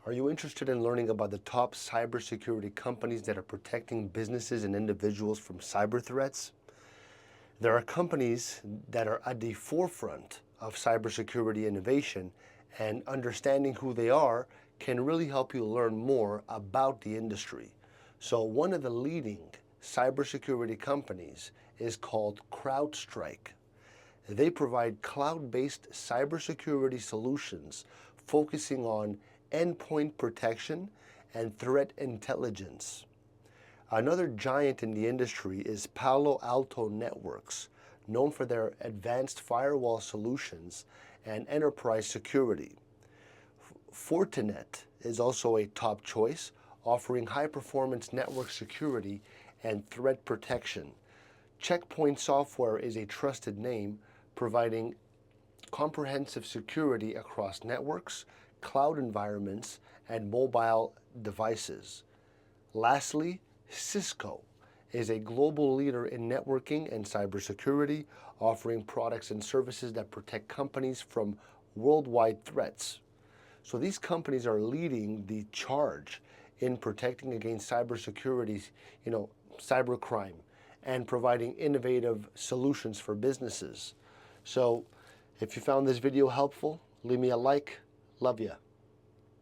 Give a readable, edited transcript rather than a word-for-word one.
Are you interested in learning about the top cybersecurity companies that are protecting businesses and individuals from cyber threats? There are companies that are at the forefront of cybersecurity innovation, and understanding who they are can really help you learn more about the industry. So one of the leading cybersecurity companies is called CrowdStrike. They provide cloud-based cybersecurity solutions focusing on endpoint protection and threat intelligence. Another giant in the industry is Palo Alto Networks, known for their advanced firewall solutions and enterprise security. Fortinet is also a top choice, offering high-performance network security and threat protection. Checkpoint Software is a trusted name, providing comprehensive security across networks, cloud environments, and mobile devices. Lastly, Cisco is a global leader in networking and cybersecurity, offering products and services that protect companies from worldwide threats. So these companies are leading the charge in protecting against cybersecurity, cybercrime, and providing innovative solutions for businesses. So if you found this video helpful, leave me a like. Love ya.